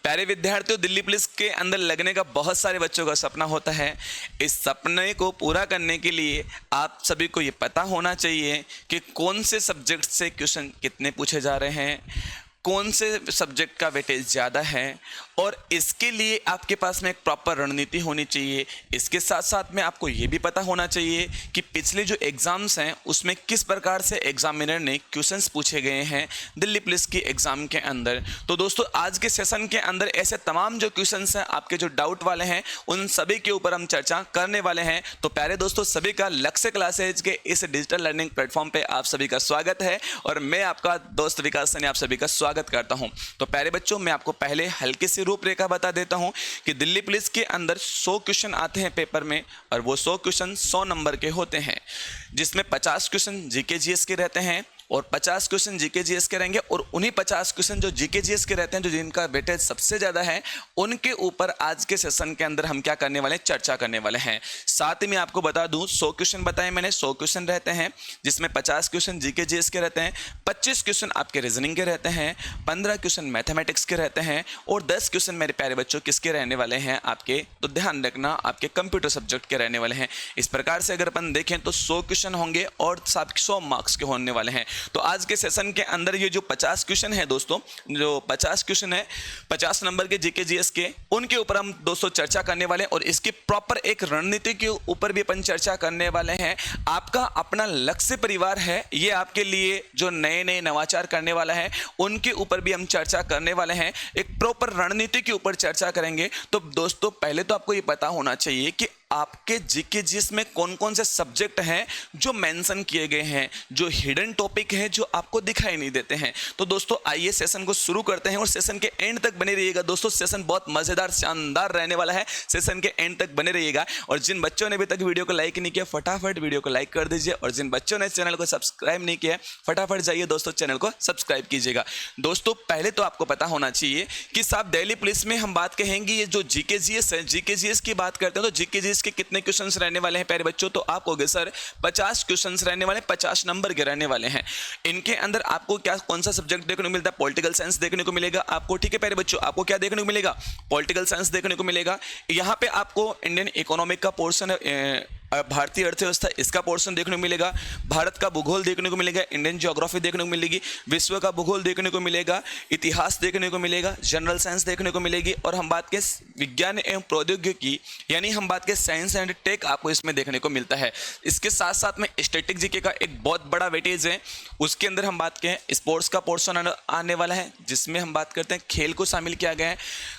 प्यारे विद्यार्थियों, दिल्ली पुलिस के अंदर लगने का बहुत सारे बच्चों का सपना होता है। इस सपने को पूरा करने के लिए आप सभी को ये पता होना चाहिए कि कौन से सब्जेक्ट से क्वेश्चन कितने पूछे जा रहे हैं, कौन से सब्जेक्ट का वेटेज ज़्यादा है, और इसके लिए आपके पास में एक प्रॉपर रणनीति होनी चाहिए। इसके साथ साथ में आपको ये भी पता होना चाहिए कि पिछले जो एग्ज़ाम्स हैं उसमें किस प्रकार से एग्जामिनर ने क्वेश्चंस पूछे गए हैं दिल्ली पुलिस की एग्ज़ाम के अंदर। तो दोस्तों, आज के सेशन के अंदर ऐसे तमाम जो क्वेश्चंस हैं, आपके जो डाउट वाले हैं, उन सभी के ऊपर हम चर्चा करने वाले हैं। तो प्यारे दोस्तों, सभी का लक्ष्य क्लासेज के इस डिजिटल लर्निंग प्लेटफॉर्म पर आप सभी का स्वागत है और मैं आपका दोस्त विकास सैनी आप सभी का स्वागत करता हूं। तो प्यारे बच्चों, मैं आपको पहले हल्की सी रूपरेखा बता देता हूं कि दिल्ली पुलिस के अंदर 100 क्वेश्चन आते हैं पेपर में, और वो 100 क्वेश्चन 100 नंबर के होते हैं, जिसमें 50 क्वेश्चन जीके जीएस के रहते हैं और 50 क्वेश्चन जीके जीएस के रहेंगे। और उन्हीं 50 क्वेश्चन जो जीके जीएस के रहते हैं, जो जिनका वेटेज सबसे ज़्यादा है, उनके ऊपर आज के सेशन के अंदर हम क्या करने वाले हैं, चर्चा करने वाले हैं। साथ ही मैं आपको बता दूं, 100 क्वेश्चन बताए मैंने, 100 क्वेश्चन रहते हैं, जिसमें 50 क्वेश्चन जीके जीएस के रहते हैं, 25 क्वेश्चन आपके रीजनिंग के रहते हैं, 15 क्वेश्चन मैथमेटिक्स के रहते हैं, और 10 क्वेश्चन मेरे प्यारे बच्चों किसके रहने वाले हैं, आपके, तो ध्यान रखना, आपके कंप्यूटर सब्जेक्ट के रहने वाले हैं। इस प्रकार से अगर अपन देखें तो 100 क्वेश्चन होंगे और 100 मार्क्स के होने वाले हैं। तो आज के सेशन के अंदर ये जो 50 क्वेश्चन है दोस्तों, जो 50 क्वेश्चन है 50 नंबर के जीके जीएस के, उनके ऊपर हम दोस्तों चर्चा करने वाले हैं और इसकी प्रॉपर एक रणनीति के ऊपर भी अपन चर्चा करने वाले हैं। आपका अपना लक्ष्य परिवार है, ये आपके लिए जो नए नए नवाचार करने वाला है, उनके ऊपर भी हम चर्चा करने वाले हैं। एक प्रॉपर रणनीति के ऊपर चर्चा करेंगे। तो दोस्तों, पहले तो आपको ये पता होना चाहिए कि आपके जीके जीएस में कौन कौन से सब्जेक्ट हैं जो मेंशन किए गए हैं, जो हिडन टॉपिक है, जो आपको दिखाई नहीं देते हैं। तो दोस्तों, आइए सेशन को शुरू करते हैं और सेशन के एंड तक बने रहिएगा। दोस्तों, सेशन बहुत मजेदार शानदार रहने वाला है, सेशन के एंड तक बने रहिएगा। और जिन बच्चों ने अभी तक वीडियो को लाइक नहीं किया, फटाफट वीडियो को लाइक कर दीजिए, और जिन बच्चों ने चैनल को सब्सक्राइब नहीं किया, फटाफट जाइए दोस्तों चैनल को सब्सक्राइब कीजिएगा। दोस्तों, पहले तो आपको पता होना चाहिए कि साहब दिल्ली पुलिस में हम बात कहेंगे, ये जो जीके जीएस है, जीके जीएस की बात करते हैं तो जीके जीएस के कितने क्वेश्चंस रहने वाले हैं प्यारे बच्चों, तो आप होगे सर 50 क्वेश्चंस रहने वाले, 50 नंबर के रहने वाले हैं। इनके अंदर आपको क्या, कौन सा सब्जेक्ट देखने को मिलता है, पॉलिटिकल साइंस देखने को मिलेगा आपको, ठीक है प्यारे बच्चों। आपको क्या देखने को मिलेगा, पॉलिटिकल साइंस देखने को मिलेगा। यहाँ पे आपको इंडियन इकोनॉमिक का पोर्शन है, भारतीय अर्थव्यवस्था, इसका पोर्शन देखने को मिलेगा, भारत का भूगोल देखने को मिलेगा, इंडियन ज्योग्राफी देखने को मिलेगी, विश्व का भूगोल देखने को मिलेगा, इतिहास देखने को मिलेगा, जनरल साइंस देखने को मिलेगी, और हम बात के विज्ञान एवं प्रौद्योगिकी यानी हम बात के साइंस एंड टेक आपको इसमें देखने को मिलता है। इसके साथ साथ में स्टैटिक जीके का एक बहुत बड़ा वेटेज है, उसके अंदर हम बात करें स्पोर्ट्स का पोर्शन आने वाला है, जिसमें हम बात करते हैं खेल को शामिल किया गया है,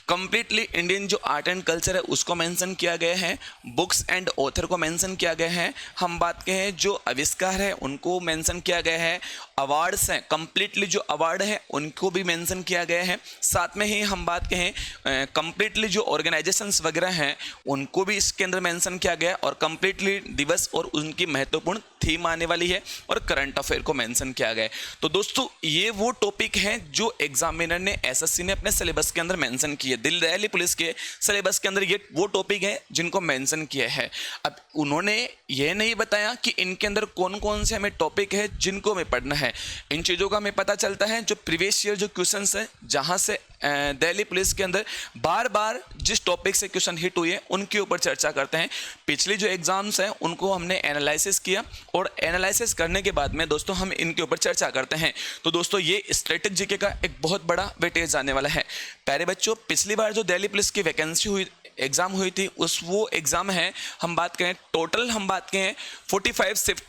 कंप्लीटली इंडियन जो आर्ट एंड कल्चर है उसको मेंशन किया गया है, बुक्स एंड ऑथर को मेंशन किया गया है, हम बात करें जो आविष्कार है उनको मेंशन किया गया है, अवार्ड्स हैं, कंप्लीटली जो अवार्ड है उनको भी मेंशन किया गया है। साथ में ही हम बात कहें कंप्लीटली जो ऑर्गेनाइजेशंस वगैरह हैं उनको भी इसके अंदर मेंशन किया गया है, और कंप्लीटली दिवस और उनकी महत्वपूर्ण थीम आने वाली है, और करंट अफेयर को मेंशन किया गया है। तो दोस्तों, ये वो टॉपिक हैं जो एग्जामिनर ने, एसएससी ने अपने सिलेबस के अंदर मेंशन किए। दिल्ली पुलिस के सिलेबस के अंदर ये वो टॉपिक है जिनको मेंशन किया है। अब उन्होंने ये नहीं बताया कि इनके अंदर कौन कौन से हमें टॉपिक है जिनको हमें पढ़ना है। इन चीज़ों का हमें पता चलता है जो प्रीवियस ईयर जो क्वेश्चंस हैं, जहां से दिल्ली पुलिस के अंदर बार बार जिस टॉपिक से क्वेश्चन हिट हुए उनके ऊपर चर्चा करते हैं। पिछले जो एग्जाम्स हैं उनको हमने एनालिसिस किया, और एनालिसिस करने के बाद में दोस्तों हम इनके ऊपर चर्चा करते हैं। तो दोस्तों, ये स्टैटिक जीके का एक बहुत बड़ा वेटेज आने वाला है। प्यारे बच्चों, पिछली बार जो दिल्ली पुलिस की वैकेंसी हुई, एग्जाम हुई थी, वो एग्जाम है, हम बात करें टोटल, हम बात करें 45 शिफ्ट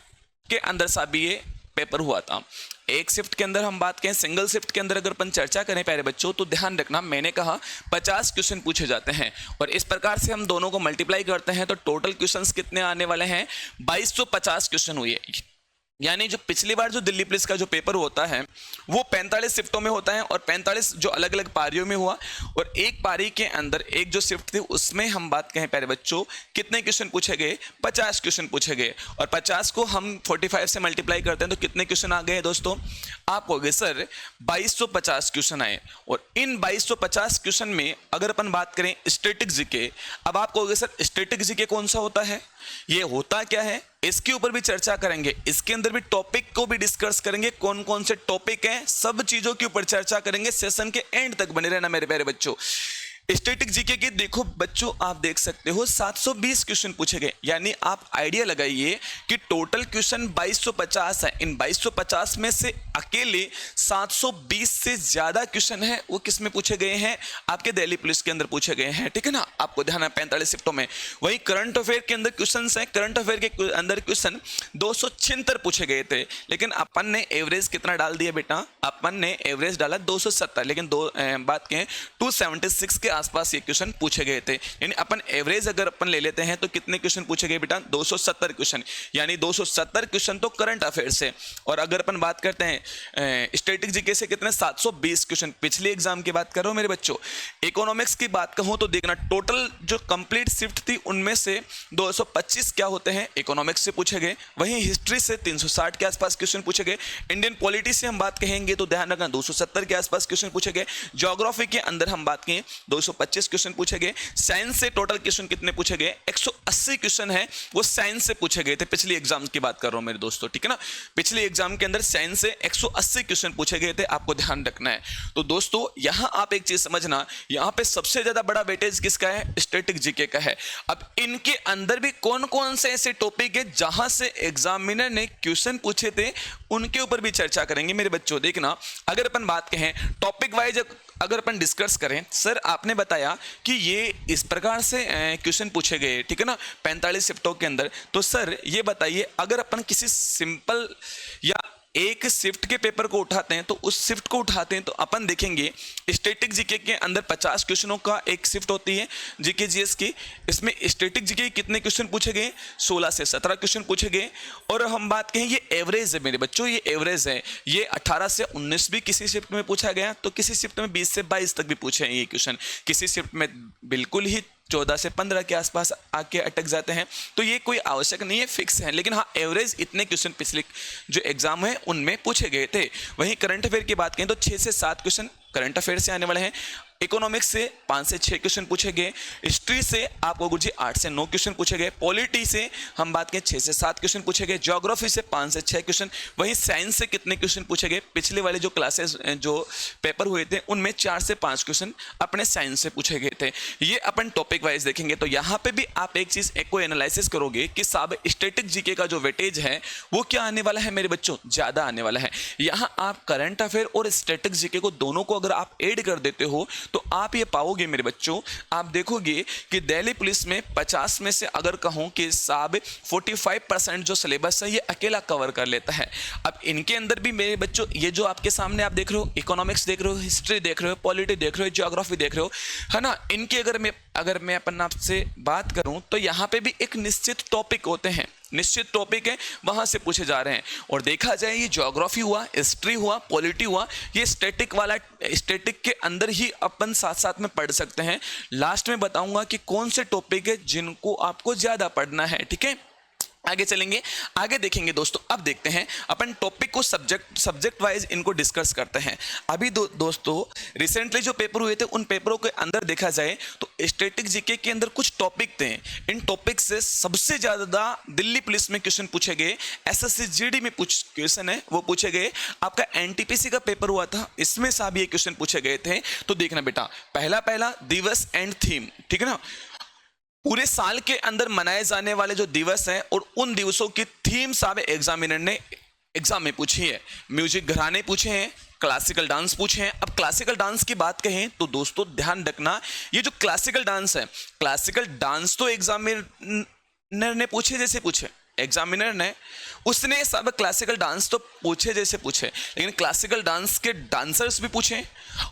के अंदर साहब ये पेपर हुआ था। एक शिफ्ट के अंदर हम बात करें, सिंगल शिफ्ट के अंदर अगर अपन चर्चा करें प्यारे बच्चों, तो ध्यान रखना, मैंने कहा 50 क्वेश्चन पूछे जाते हैं, और इस प्रकार से हम दोनों को मल्टीप्लाई करते हैं तो टोटल क्वेश्चंस कितने आने वाले हैं, 2250 क्वेश्चन हुए। यानी जो पिछली बार जो दिल्ली पुलिस का जो पेपर होता है वो 45 शिफ्टों में होता है, और 45 जो अलग अलग पारियों में हुआ, और एक पारी के अंदर एक जो शिफ्ट थी उसमें हम बात कहें प्यारे बच्चों कितने क्वेश्चन पूछे गए, 50 क्वेश्चन पूछे गए, और 50 को हम 45 से मल्टीप्लाई करते हैं तो कितने क्वेश्चन आ गए दोस्तों, आप हो गए सर 2250 क्वेश्चन आए। और इन 2250 क्वेश्चन में अगर अपन बात करें स्टैटिक जीके, अब आप कहोगे सर स्टैटिक जीके कौन सा होता है, ये होता क्या है, इसके ऊपर भी चर्चा करेंगे, इसके अंदर भी टॉपिक को भी डिस्कस करेंगे, कौन कौन से टॉपिक हैं, सब चीजों के ऊपर चर्चा करेंगे। सेशन के एंड तक बने रहना मेरे प्यारे बच्चों। स्टैटिक जीके के देखो बच्चों, आप देख सकते हो 720 क्वेश्चन पूछे गए, यानी आप आइडिया लगाइए कि टोटल क्वेश्चन 2250 है। इन 2250 में से अकेले 720 से ज्यादा क्वेश्चन है वो किस में पूछे गए हैं, आपके दिल्ली पुलिस के अंदर पूछे गए हैं, ठीक है ना। आपको ध्यान है 45 शिफ्टों में। वही करंट अफेयर के अंदर क्वेश्चन है, करंट अफेयर के अंदर क्वेश्चन 276 पूछे गए थे, लेकिन अपन ने एवरेज कितना डाल दिया बेटा, अपन ने एवरेज डाला 270, लेकिन बात कहें 276 के आसपास ये क्वेश्चन पूछे गए थे। यानी अपन एवरेज अगर अपन ले लेते हैं तो कितने क्वेश्चन पूछे गए बेटा, 270 क्वेश्चन, यानी 270 क्वेश्चन तो करंट अफेयर से। और अगर अपन बात करते हैं स्टैटिक जीके से कितने, 720 क्वेश्चन। पिछले एग्जाम की बात करो मेरे बच्चों। इकोनॉमिक्स की बात कहूं तो देखना, टोटल जो कंप्लीट शिफ्ट थी उनमें से 225 क्या होते हैं, इकोनॉमिक्स से पूछे गए। वहीं हिस्ट्री से 360 के आसपास क्वेश्चन पूछे गए। इंडियन पॉलिटी से हम बात कहेंगे तो ध्यान रखना 270 के आसपास क्वेश्चन पूछे गए। ज्योग्राफी के अंदर हम बात करें 225 क्वेश्चन पूछे गए। साइंस से टोटल क्वेश्चन कितने पूछे गए, 180 क्वेश्चन है वो साइंस से पूछे गए थे। पिछले एग्जाम की बात कर रहा हूं मेरे दोस्तों, ठीक है ना। पिछले एग्जाम के अंदर साइंस से 180 क्वेश्चन पूछे गए थे, आपको ध्यान रखना है। तो दोस्तों यहां आप एक चीज समझना, यहां पे सबसे ज्यादा बड़ा वेटेज किसका है, स्टैटिक जीके का है। अब इनके अंदर भी कौन कौन से ऐसे टॉपिक है जहां से एग्जामिनर ने क्वेश्चन पूछे थे, उनके ऊपर भी चर्चा करेंगे मेरे बच्चों। देखना, अगर अपन बात कहें टॉपिक वाइज अगर अपन डिस्कस करें, सर आपने बताया कि ये इस प्रकार से क्वेश्चन पूछे गए, ठीक है ना, 45 शिफ्टों के अंदर। तो सर ये बताइए, अगर अपन किसी सिंपल या एक शिफ्ट के पेपर को उठाते हैं तो उस शिफ्ट को उठाते हैं तो अपन देखेंगे स्टैटिक जीके के अंदर 50 क्वेश्चनों का एक शिफ्ट होती है जीके जीएस की। इसमें स्टैटिक जीके कितने क्वेश्चन पूछे गए, 16 से 17 क्वेश्चन पूछे गए। और हम बात कहें ये एवरेज है मेरे बच्चों, ये एवरेज है। ये 18 से 19 भी किसी शिफ्ट में पूछा गया, तो किसी शिफ्ट में 20 से 22 तक भी पूछे हैं ये क्वेश्चन। किसी शिफ्ट में बिल्कुल ही 14 से 15 के आसपास आके अटक जाते हैं। तो ये कोई आवश्यक नहीं है, फिक्स है, लेकिन हाँ एवरेज इतने क्वेश्चन पिछले जो एग्जाम है उनमें पूछे गए थे। वहीं करंट अफेयर की बात करें तो 6 से 7 क्वेश्चन करंट अफेयर से आने वाले हैं। इकोनॉमिक्स से 5 से 6 क्वेश्चन पूछे गए। हिस्ट्री से आपको गुरुजी 8 से 9 क्वेश्चन पूछे गए। पॉलिटी से हम बात करें 6 से 7 क्वेश्चन पूछे गए। ज्योग्राफी से 5 से 6 क्वेश्चन। वहीं साइंस से कितने क्वेश्चन पूछे गए, पिछले वाले जो क्लासेस जो पेपर हुए थे उनमें 4 से 5 क्वेश्चन अपने साइंस से पूछे गए थे। ये अपन टॉपिक वाइज देखेंगे। तो यहाँ पे भी आप एक चीज एक को एनालिसिस करोगे कि साहब स्टैटिक जीके का जो वेटेज है वो क्या आने वाला है मेरे बच्चों, ज्यादा आने वाला है। यहाँ आप करंट अफेयर और स्टैटिक जीके को दोनों को अगर आप ऐड कर देते हो तो आप ये पाओगे मेरे बच्चों, आप देखोगे कि दिल्ली पुलिस में 50 में से अगर कहूं कि साहब 45% जो सिलेबस है ये अकेला कवर कर लेता है। अब इनके अंदर भी मेरे बच्चों ये जो आपके सामने आप देख रहे हो, इकोनॉमिक्स देख रहे हो, हिस्ट्री देख रहे हो, पॉलिटी देख रहे हो, ज्योग्राफी देख रहे हो, है ना। इनकी अगर मैं अपन आपसे बात करूं तो यहाँ पे भी एक निश्चित टॉपिक होते हैं, निश्चित टॉपिक है, वहां से पूछे जा रहे हैं। और देखा जाए ये ज्योग्राफी हुआ, हिस्ट्री हुआ, पॉलिटी हुआ, ये स्टैटिक वाला, स्टैटिक के अंदर ही अपन साथ साथ में पढ़ सकते हैं। लास्ट में बताऊंगा कि कौन से टॉपिक है जिनको आपको ज्यादा पढ़ना है, ठीक है। आगे चलेंगे, आगे देखेंगे दोस्तों। अब देखते हैं अपन टॉपिक को सब्जेक्ट वाइज इनको डिस्कस करते हैं। अभी दोस्तों रिसेंटली जो पेपर हुए थे उन पेपरों के अंदर देखा जाए तो स्टैटिक जीके के अंदर कुछ टॉपिक थे। इन टॉपिक से सबसे ज्यादा दिल्ली पुलिस में क्वेश्चन पूछे गए, एसएससी जीडी में कुछ क्वेश्चन है वो पूछे गए। आपका एनटीपीसी का पेपर हुआ था, इसमें सब ये क्वेश्चन पूछे गए थे। तो देखना बेटा, पहला दिवस एंड थीम, ठीक है ना, पूरे साल के अंदर मनाए जाने वाले जो दिवस हैं और उन दिवसों की थीम साहब एग्जामिनर ने एग्जाम में पूछी है। म्यूजिक घराने पूछे हैं, क्लासिकल डांस पूछे हैं। अब क्लासिकल डांस की बात कहें तो दोस्तों ध्यान रखना, ये जो क्लासिकल डांस है, क्लासिकल डांस तो एग्जामिनर ने पूछे जैसे पूछे, एग्जामिनर ने उसने सब क्लासिकल डांस तो पूछे जैसे पूछे, लेकिन क्लासिकल डांस के डांसर्स भी पूछे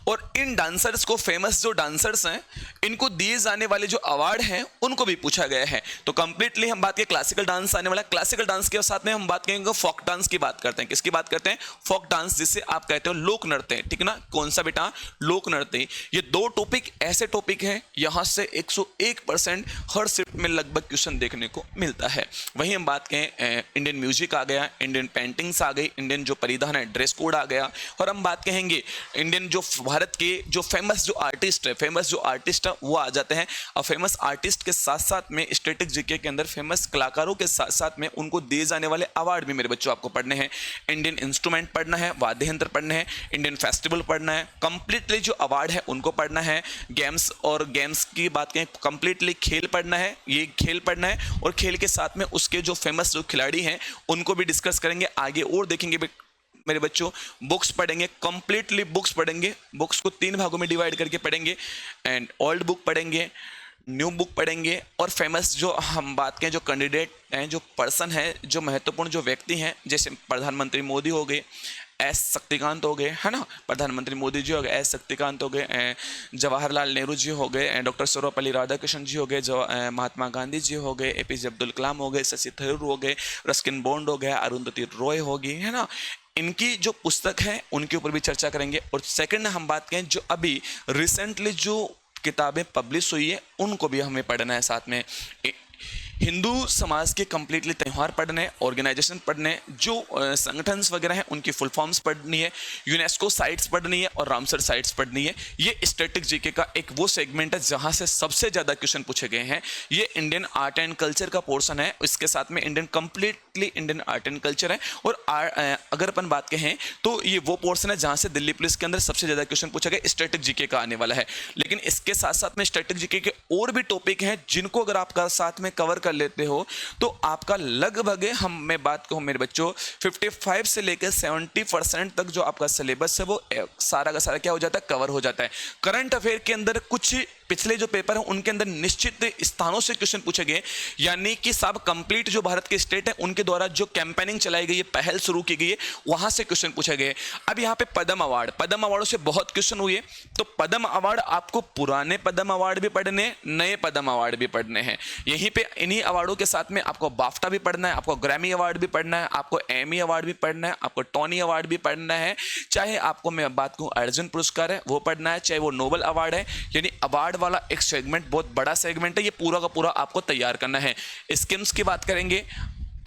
और इन डांसर्स को, फेमस जो डांसर्स हैं, इनको दिए जाने वाले जो अवार्ड हैं उनको भी पूछा गया है। तो कंप्लीटली हम बात करें क्लासिकल डांस आने वाला, क्लासिकल डांस के साथ में हम बात करेंगे फोक डांस की बात करते हैं। किसकी बात करते हैं, फोक डांस, जिसे आप कहते हो लोक नृत्य, ठीक ना। कौन सा बेटा, लोक नृत्य। ये दो टॉपिक ऐसे टॉपिक हैं यहां से 101% हर शिफ्ट में लगभग क्वेश्चन देखने को मिलता है। वहीं हम बात कहें इंडियन म्यूजिक आ गया, इंडियन पेंटिंग्स आ गई, इंडियन जो परिधान है ड्रेस कोड आ गया, और हम बात कहेंगे इंडियन जो भारत के जो फेमस जो आर्टिस्ट है वो आ जाते हैं। और फेमस आर्टिस्ट के साथ साथ में स्टैटिक जीके के अंदर फेमस कलाकारों के साथ साथ में उनको दिए जाने वाले अवार्ड भी मेरे बच्चों आपको पढ़ने हैं। इंडियन इंस्ट्रूमेंट पढ़ना है, वाद्य यंत्र पढ़ने हैं, इंडियन फेस्टिवल पढ़ना है, कंप्लीटली जो अवार्ड है उनको पढ़ना है। गेम्स और गेम्स की बात करें कंप्लीटली खेल पढ़ना है, ये खेल पढ़ना है, और खेल के साथ में उसके जो फेमस जो खिलाड़ी हैं उनको भी डिस्कस करेंगे आगे, और देखेंगे मेरे बच्चों बुक्स पढ़ेंगे, कंप्लीटली बुक्स पढ़ेंगे, बुक्स को 3 भागों में डिवाइड करके पढ़ेंगे, एंड ओल्ड बुक पढ़ेंगे, न्यू बुक पढ़ेंगे, और फेमस जो हम बात करें जो कैंडिडेट हैं, जो पर्सन है, जो महत्वपूर्ण जो व्यक्ति हैं, जैसे प्रधानमंत्री मोदी हो गए, एस शक्तिकांत हो गए, है ना, प्रधानमंत्री मोदी जी हो गए, एस शक्तिकांत हो गए, जवाहरलाल नेहरू जी हो गए, डॉक्टर सर्वपल्ली राधाकृष्णन जी हो गए, जो महात्मा गांधी जी हो गए, एपीजे अब्दुल कलाम हो गए, शशि थरूर हो गए, रस्किन बॉन्ड हो गया, अरुंधति रॉय होगी, है ना। इनकी जो पुस्तक है उनके ऊपर भी चर्चा करेंगे। और सेकंड हम बात करें जो अभी रिसेंटली जो किताबें पब्लिश हुई है उनको भी हमें पढ़ना है साथ में। हिंदू समाज के कंप्लीटली त्यौहार पढ़ने, ऑर्गेनाइजेशन पढ़ने, जो संगठन्स वगैरह हैं उनकी फुल फॉर्म्स पढ़नी है, यूनेस्को साइट्स पढ़नी है, और रामसर साइट्स पढ़नी है। ये स्टैटिक जीके का एक वो सेगमेंट है जहां से सबसे ज़्यादा क्वेश्चन पूछे गए हैं। ये इंडियन आर्ट एंड कल्चर का पोर्शन है, इसके साथ में completely Indian art and culture है। और अगर अपन बात कहें तो ये वो पोर्शन है जहां से दिल्ली पुलिस के अंदर सबसे ज़्यादा क्वेश्चन पूछा गया स्टैटिक जीके का आने वाला है। लेकिन इसके साथ साथ में स्टैटिक जीके के और भी टॉपिक हैं जिनको अगर आपका साथ में कवर लेते हो तो आपका लगभग मैं बात कहूं मेरे बच्चों 55 से लेकर 70% तक जो आपका सिलेबस है वो सारा का सारा क्या हो जाता है, कवर हो जाता है। करंट अफेयर के अंदर कुछ पिछले जो पेपर हैं उनके अंदर निश्चित स्थानों से क्वेश्चन पूछे गए, यानी कि सब कंप्लीट जो भारत के स्टेट है उनके द्वारा जो कैंपेनिंग चलाई गई है, पहल शुरू की गई है, वहां से क्वेश्चन पूछे गए। अब यहाँ पे पद्म अवार्डों से बहुत क्वेश्चन हुए, तो पद्म अवार्ड आपको पुराने पद्म अवार्ड भी पढ़ने, नए पद्म अवार्ड भी पढ़ने हैं। यहीं पे इन्हीं अवार्डों के साथ में आपको बाफ्टा भी पढ़ना है, आपको ग्रैमी अवार्ड भी पढ़ना है, आपको एमी अवार्ड भी पढ़ना है, आपको टोनी अवार्ड भी पढ़ना है, चाहे आपको मैं बात कहूँ अर्जुन पुरस्कार है वो पढ़ना है, चाहे वो नोबल अवार्ड है। यानी अवार्ड वाला एक सेगमेंट बहुत बड़ा सेगमेंट है, ये पूरा का पूरा आपको तैयार करना है। स्कीम्स की बात करेंगे,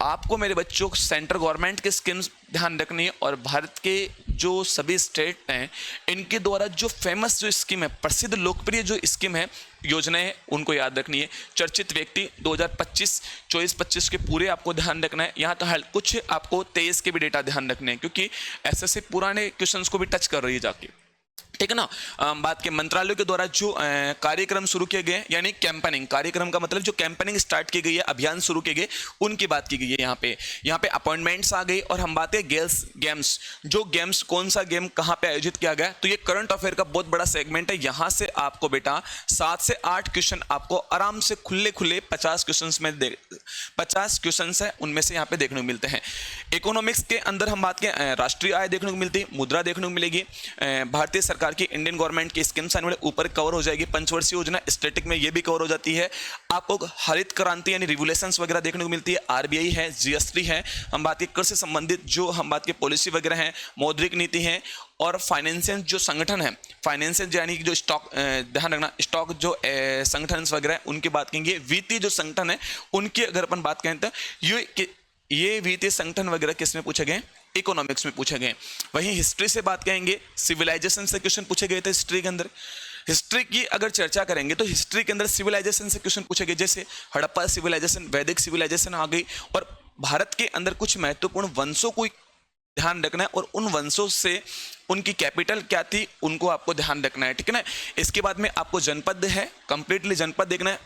आपको मेरे बच्चों सेंट्रल गवर्नमेंट के स्कीम्स ध्यान रखनी है, और भारत के जो सभी स्टेट हैं इनके द्वारा जो फेमस जो स्कीम है, प्रसिद्ध लोकप्रिय जो स्कीम है, योजनाएं हैं, उनको याद रखनी है। चर्चित व्यक्ति 2025-24-25 के पूरे आपको ध्यान रखना है। यहाँ तो कुछ आपको 23 के भी डेटा ध्यान रखने हैं, क्योंकि ऐसे पुराने क्वेश्चंस को भी टच कर रही है जाके, ठीक है ना। बात के मंत्रालयों के द्वारा जो कार्यक्रम शुरू किए गए, यानी कैंपेनिंग, कार्यक्रम का मतलब जो कैंपेनिंग स्टार्ट की गई है, अभियान शुरू किए गए, उनकी बात की गई है। यहाँ पे अपॉइंटमेंट्स आ गई। और हम बात करें गेम्स, जो गेम्स कौन सा गेम कहाँ पे आयोजित किया गया, तो ये करंट अफेयर का बहुत बड़ा सेगमेंट है। यहाँ से आपको बेटा 7 से 8 क्वेश्चन आपको आराम से खुले 50 क्वेश्चन में 50 क्वेश्चन है उनमें से यहाँ पे देखने को मिलते हैं। इकोनॉमिक्स के अंदर हम बात करें, राष्ट्रीय आय देखने को मिलती है, मुद्रा देखने को मिलेगी, भारतीय सरकार की इंडियन गवर्नमेंट की स्कीम्स आने वाले ऊपर कवर हो जाएगी, पंचवर्षीय योजना स्टैटिक में ये भी कवर हो जाती है। आपको हरित क्रांति यानी रिवोल्यूशंस वगैरह देखने को मिलती है, आरबीआई है, जीएसटी है, हम बात की कृषि संबंधित जो हम बात की पॉलिसी वगैरह है, मौद्रिक नीति है, और फाइनेंशियल जो संगठन है, फाइनेंशियल यानी कि जो स्टॉक, ध्यान रखना स्टॉक जो संगठन वगैरह उनकी बात करेंगे। वित्तीय जो संगठन है उनकी अगर अपन बात करें तो ये वित्तीय संगठन वगैरह किस में पूछे गए, इकोनॉमिक्स में पूछे गए। वहीं हिस्ट्री से बात करेंगे, सिविलाइजेशन से क्वेश्चन पूछे गए थे हिस्ट्री के अंदर। हिस्ट्री की अगर चर्चा करेंगे तो हिस्ट्री के अंदर सिविलाइजेशन से क्वेश्चन पूछे गए, जैसे हड़प्पा सिविलाइजेशन, वैदिक सिविलाइजेशन आ गई। और भारत के अंदर कुछ महत्वपूर्ण वंशों को ध्यान रखना है, और उन वंशों से उनकी कैपिटल क्या थी उनको आपको ध्यान रखना है, ठीक है ना। इसके बाद में आपको जनपद है, कंप्लीटली जनपद देखना है,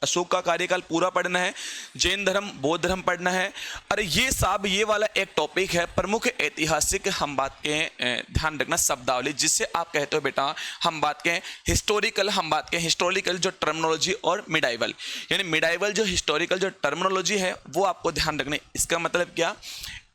अशोक का कार्यकाल पूरा पढ़ना है, जैन धर्म, बौद्ध धर्म पढ़ना है। अरे ये वाला एक टॉपिक है प्रमुख ऐतिहासिक, हम बात के ध्यान रखना शब्दावली, जिससे आप कहते हो बेटा हम बात के हिस्टोरिकल जो टर्मिनोलॉजी और मिडाइवल, यानी मिडाइवल जो हिस्टोरिकल जो टर्मिनोलॉजी है वो आपको ध्यान रखना है। इसका मतलब क्या,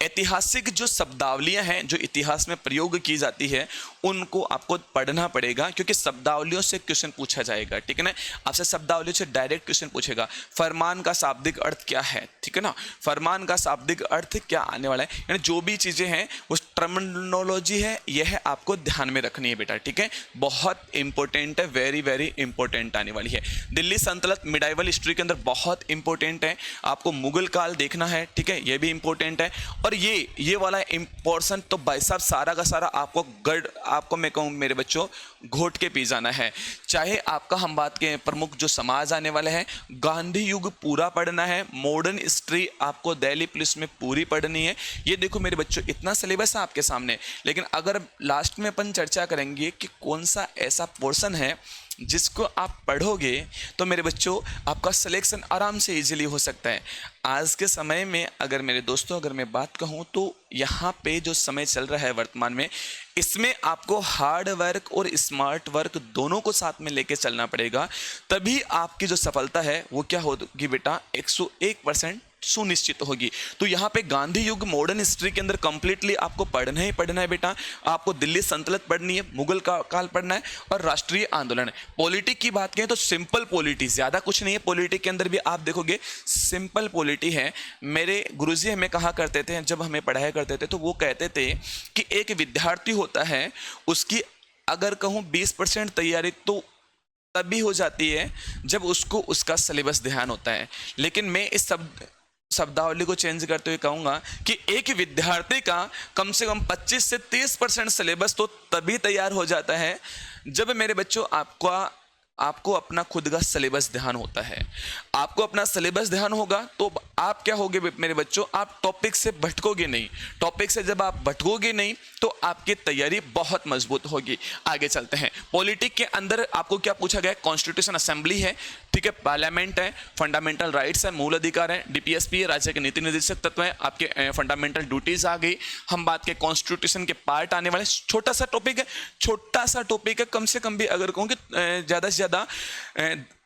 ऐतिहासिक जो शब्दावलियां हैं जो इतिहास में प्रयोग की जाती है उनको आपको पढ़ना पड़ेगा, क्योंकि शब्दावलियों से क्वेश्चन पूछा जाएगा, ठीक है ना। आपसे शब्दावलियों से डायरेक्ट क्वेश्चन पूछेगा। फरमान का शाब्दिक अर्थ क्या है, ठीक है ना, फरमान का शाब्दिक अर्थ क्या आने वाला है, यानी जो भी चीज़ें हैं उस टर्मिनोलॉजी है यह आपको ध्यान में रखनी है बेटा, ठीक है, बहुत इंपॉर्टेंट है, वेरी वेरी इंपॉर्टेंट आने वाली है। दिल्ली सल्तनत मिडाइवल हिस्ट्री के अंदर बहुत इंपॉर्टेंट है, आपको मुगल काल देखना है, ठीक है, ये भी इंपॉर्टेंट है। और ये वाला इंपॉर्टेंट तो भाई साहब सारा का सारा आपको मैं कहूँ मेरे बच्चों घोट के पी जाना है। चाहे आपका हम बात के प्रमुख जो समाज आने वाले हैं, गांधी युग पूरा पढ़ना है, मॉडर्न हिस्ट्री आपको दिल्ली पुलिस में पूरी पढ़नी है। ये देखो मेरे बच्चों इतना सिलेबस है आपके सामने, लेकिन अगर लास्ट में अपन चर्चा करेंगे कि कौन सा ऐसा पोर्शन है जिसको आप पढ़ोगे तो मेरे बच्चों आपका सिलेक्शन आराम से इजीली हो सकता है। आज के समय में अगर मेरे दोस्तों अगर मैं बात कहूँ तो यहाँ पे जो समय चल रहा है वर्तमान में, इसमें आपको हार्ड वर्क और स्मार्ट वर्क दोनों को साथ में लेके चलना पड़ेगा, तभी आपकी जो सफलता है वो क्या होगी बेटा 101% सुनिश्चित होगी। तो यहाँ पे गांधी युग मॉडर्न हिस्ट्री के अंदर कंप्लीटली आपको पढ़ना ही पढ़ना है बेटा। आपको दिल्ली सल्तनत पढ़नी है, मुगल काल पढ़ना है और राष्ट्रीय आंदोलन। पॉलिटिक की बात करें तो सिंपल पॉलिटी, ज़्यादा कुछ नहीं है पॉलिटिक के अंदर भी, आप देखोगे सिंपल पॉलिटी है। मेरे गुरुजी हमें कहा करते थे जब हमें पढ़ाया करते थे तो वो कहते थे कि एक विद्यार्थी होता है उसकी अगर कहूँ 20% तैयारी तो तभी हो जाती है जब उसको उसका सिलेबस ध्यान होता है। लेकिन मैं इस शब्दावली को चेंज करते हुए कहूंगा कि एक विद्यार्थी का कम से कम 25 से 30% सिलेबस तो तभी तैयार हो जाता है जब मेरे बच्चों आपको अपना खुद का सिलेबस ध्यान होता है। आपको अपना सिलेबस ध्यान होगा तो आप क्या होगे मेरे बच्चों, आप टॉपिक से भटकोगे नहीं। टॉपिक से जब आप भटकोगे नहीं तो आपकी तैयारी बहुत मजबूत होगी। आगे चलते हैं। पॉलिटिक के अंदर आपको क्या पूछा गया है, कॉन्स्टिट्यूशन असेंबली है, ठीक है, पार्लियामेंट है, फंडामेंटल राइट्स है, मूल अधिकार है, डीपीएसपी है, राज्य के नीति निर्देशक तत्व है, आपके फंडामेंटल ड्यूटीज आ गई। हम बात के कॉन्स्टिट्यूशन के पार्ट आने वाले, छोटा सा टॉपिक है, छोटा सा टॉपिक है, कम से कम भी अगर कहूँ कि ज़्यादा से ज़्यादा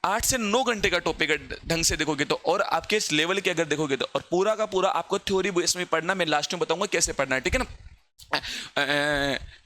8 से 9 घंटे का टॉपिक है ढंग से देखोगे तो, और आपके इस लेवल के अगर देखोगे तो, और पूरा का पूरा आपको थ्योरी बेस में पढ़ना, मैं लास्ट में बताऊंगा कैसे पढ़ना है, ठीक है ना।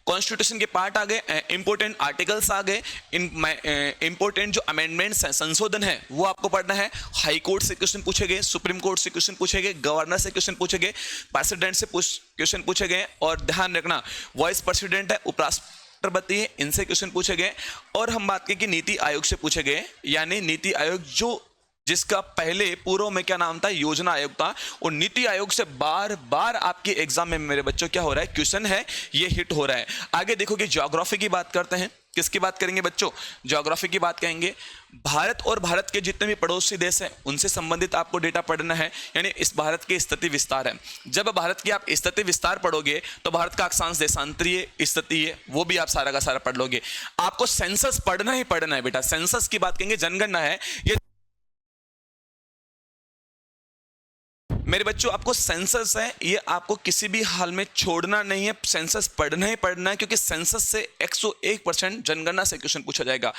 कॉन्स्टिट्यूशन के पार्ट आ गए, इंपोर्टेंट आर्टिकल्स आ गए, इंपोर्टेंट जो अमेंडमेंट्स हैं, संशोधन है, वो आपको पढ़ना है। हाई कोर्ट से क्वेश्चन पूछे गए, सुप्रीम कोर्ट से क्वेश्चन पूछे गए, गवर्नर से क्वेश्चन पूछे गए, प्रेसिडेंट से क्वेश्चन पूछे गए, और ध्यान रखना वाइस प्रेसिडेंट है, उपराष्ट्रपति है, इनसे क्वेश्चन पूछे गए। और हम बात करें कि नीति आयोग से पूछे गए, यानी नीति आयोग जो जिसका पहले पूर्व में क्या नाम था, योजना आयोग था, और नीति आयोग से बार बार आपके एग्जाम में मेरे बच्चों क्या हो रहा है, क्वेश्चन है, ये हिट हो रहा है। आगे देखोगे ज्योग्राफी की बात करते हैं। किसकी बात करेंगे बच्चों, ज्योग्राफी की बात करेंगे। भारत और भारत के जितने भी पड़ोसी देश हैं उनसे संबंधित आपको डेटा पढ़ना है, यानी इस भारत के स्थिति विस्तार है। जब भारत की आप स्थिति विस्तार पढ़ोगे तो भारत का अक्षांश देशांतरीय स्थिति है, वो भी आप सारा का सारा पढ़ लोगे। आपको सेंसस पढ़ना ही पढ़ना है बेटा। सेंसस की बात करेंगे, जनगणना है ये मेरे बच्चों, आपको सेंसस है, ये आपको किसी भी हाल में छोड़ना नहीं है, सेंसस पढ़ना ही पढ़ना है, क्योंकि सेंसस से 101% जनगणना से क्वेश्चन पूछा जाएगा।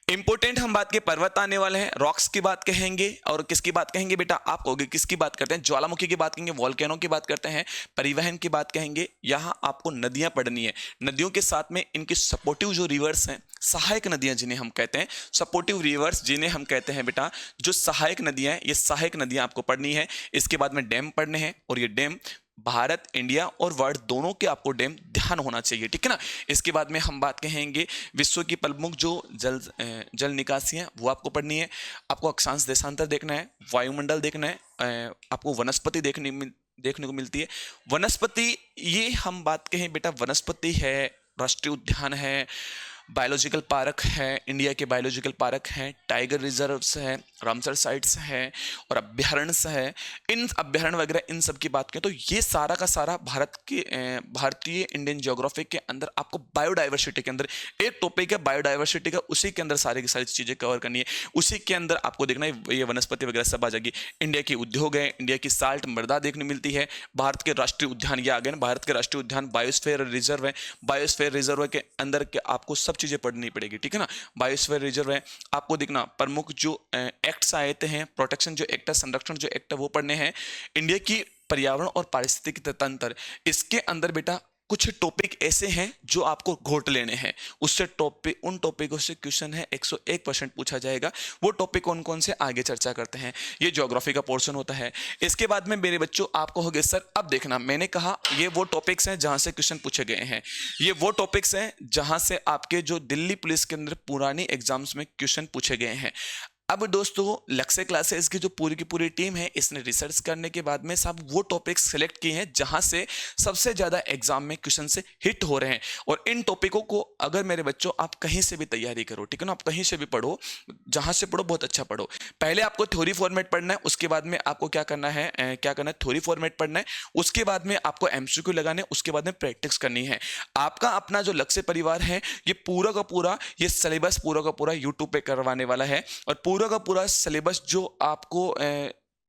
इंपोर्टेंट हम बात के पर्वत आने वाले हैं, रॉक्स की बात कहेंगे, और किसकी बात कहेंगे बेटा, आप कहोगे किसकी बात करते हैं, ज्वालामुखी की बात कहेंगे, वॉल्केनो की बात करते हैं, परिवहन की बात कहेंगे। यहाँ आपको नदियां पढ़नी है, नदियों के साथ में इनकी सपोर्टिव जो रिवर्स हैं, सहायक नदियां जिन्हें हम कहते हैं, सपोर्टिव रिवर्स जिन्हें हम कहते हैं बेटा, जो सहायक नदियां हैं, ये सहायक नदियां आपको पढ़नी है। इसके बाद में डैम पढ़ने हैं, और ये डैम भारत, इंडिया और वर्ल्ड दोनों के आपको डैम ध्यान होना चाहिए, ठीक है ना। इसके बाद में हम बात कहेंगे विश्व की प्रमुख जो जल निकासी हैं वो आपको पढ़नी है। आपको अक्षांश देशांतर देखना है, वायुमंडल देखना है, आपको वनस्पति देखने को मिलती है। वनस्पति, ये हम बात कहें बेटा, वनस्पति है, राष्ट्रीय उद्यान है, बायोलॉजिकल पार्क है, इंडिया के बायोलॉजिकल पार्क हैं, टाइगर रिजर्व्स हैं, रामसर साइट्स हैं, और अभ्यारण्य है। इन अभ्यारण्य वगैरह इन सब की बात करें तो ये सारा का सारा भारतीय इंडियन ज्योग्राफी के अंदर आपको बायोडाइवर्सिटी के अंदर एक टॉपिक है, बायोडाइवर्सिटी का, उसी के अंदर सारी की सारी चीज़ें कवर करनी है। उसी के अंदर आपको देखना है ये वनस्पति वगैरह सब आ जाएगी। इंडिया के उद्योग है, इंडिया की साल्ट मृदा देखने मिलती है, भारत के राष्ट्रीय उद्यान ये आ गए ना, भारत के राष्ट्रीय उद्यान, बायोस्फीयर रिजर्व है, बायोस्फीयर रिजर्व के अंदर के आपको सब चीज़ें पढ़नी पड़ेगी, ठीक है ना। बायोस्फीयर रिजर्व है, आपको देखना प्रमुख जो एक्ट्स आए हैं, प्रोटेक्शन जो एक्ट है, संरक्षण जो एक्ट है वो पढ़ने हैं। इंडिया की पर्यावरण और पारिस्थितिकी तंत्र, इसके अंदर बेटा कुछ टॉपिक ऐसे हैं जो आपको घोट लेने हैं, उससे टॉपिक उन टॉपिकों से क्वेश्चन है 101% पूछा जाएगा। वो टॉपिक कौन कौन से आगे चर्चा करते हैं, ये ज्योग्राफी का पोर्शन होता है। इसके बाद में मेरे बच्चों आप कहोगे सर अब देखना, मैंने कहा ये वो टॉपिक्स हैं जहां से क्वेश्चन पूछे गए हैं, ये वो टॉपिक्स हैं जहां से आपके जो दिल्ली पुलिस के अंदर पुरानी एग्जाम्स में क्वेश्चन पूछे गए हैं। अब दोस्तों लक्ष्य क्लासेस की जो पूरी की पूरी टीम है, इसने रिसर्च करने के बाद में सब वो टॉपिक्स सेलेक्ट किए हैं जहां से सबसे ज्यादा एग्जाम में क्वेश्चन से हिट हो रहे हैं। और इन टॉपिकों को अगर मेरे बच्चों आप कहीं से भी तैयारी करो, ठीक है ना, आप कहीं से भी पढ़ो, जहां से पढ़ो बहुत अच्छा पढ़ो। पहले आपको थ्योरी फॉर्मेट पढ़ना है, उसके बाद में आपको क्या करना है, थ्योरी फॉर्मेट पढ़ना है, उसके बाद में आपको एमसीक्यू लगाने, उसके बाद में प्रैक्टिस करनी है। आपका अपना जो लक्ष्य परिवार है, ये पूरा का पूरा ये सिलेबस पूरा का पूरा यूट्यूब पे करवाने वाला है। और पूरा का पूरा सिलेबस जो आपको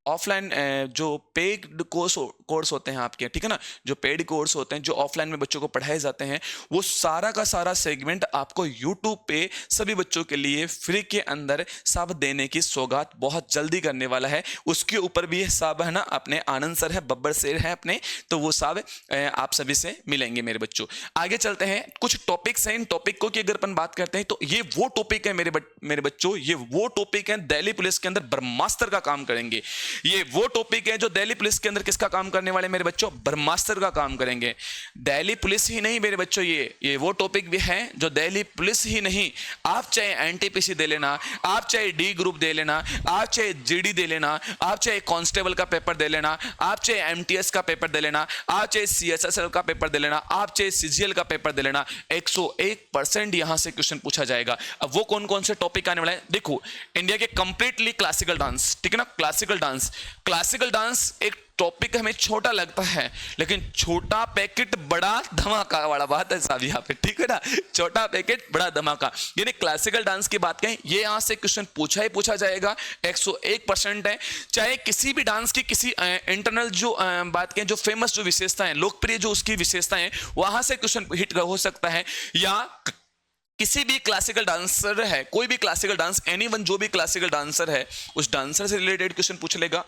ऑफलाइन जो पेड कोर्स होते हैं आपके, ठीक है ना, जो पेड कोर्स होते हैं जो ऑफलाइन में बच्चों को पढ़ाए जाते हैं, वो सारा का सारा सेगमेंट आपको यूट्यूब पे सभी बच्चों के लिए फ्री के अंदर सब देने की सौगात बहुत जल्दी करने वाला है। उसके ऊपर भी सब है ना अपने आनंद सर है, बब्बर सर है अपने, तो वो सब आप सभी से मिलेंगे मेरे बच्चों। आगे चलते हैं, कुछ टॉपिक्स हैं, इन टॉपिक को की अगर अपन बात करते हैं तो ये वो टॉपिक है मेरे बच्चों, ये वो टॉपिक है दिल्ली पुलिस के अंदर ब्रह्मास्त्र का काम करेंगे। ये वो टॉपिक है जो दिल्ली पुलिस के अंदर किसका काम करने वाले मेरे बच्चों, ब्रह्मास्त्र का काम करेंगे। दिल्ली पुलिस ही नहीं मेरे बच्चों, ये वो टॉपिक भी है जो दिल्ली पुलिस ही नहीं, आप चाहे एनटीपीसी दे लेना, आप चाहे डी ग्रुप दे लेना, आप चाहे जीडी दे लेना, आप चाहे कांस्टेबल का पेपर दे लेना, आप चाहे एमटीएस का पेपर दे लेना, आप चाहे सीएसएसएल का पेपर दे लेना, आप चाहे सीजीएल का पेपर दे लेना, 101% यहां से क्वेश्चन पूछा जाएगा। अब वो कौन कौन से टॉपिक आने वाला है देखो, इंडिया के कंप्लीटली क्लासिकल डांस, ठीक है ना, क्लासिकल डांस एक टॉपिक हमें छोटा लगता है, लेकिन छोटा पैकेट बड़ा धमाका वाला बात है साहब यहाँ पे, ठीक है ना, छोटा पैकेट बड़ा धमाका। यानी क्लासिकल डांस की बात करें, ये यहां से क्वेश्चन पूछा ही पूछा जाएगा, 101% है। चाहे किसी भी डांस की किसी इंटरनल जो बात करें, जो फेमस जो विशेषताएं, लोकप्रिय जो उसकी विशेषताएं, वहां से क्वेश्चन हिट हो सकता है। या किसी भी क्लासिकल डांसर है, कोई भी क्लासिकल डांस, एनीवन जो भी क्लासिकल डांसर है, उस डांसर से रिलेटेड क्वेश्चन पूछ लेगा।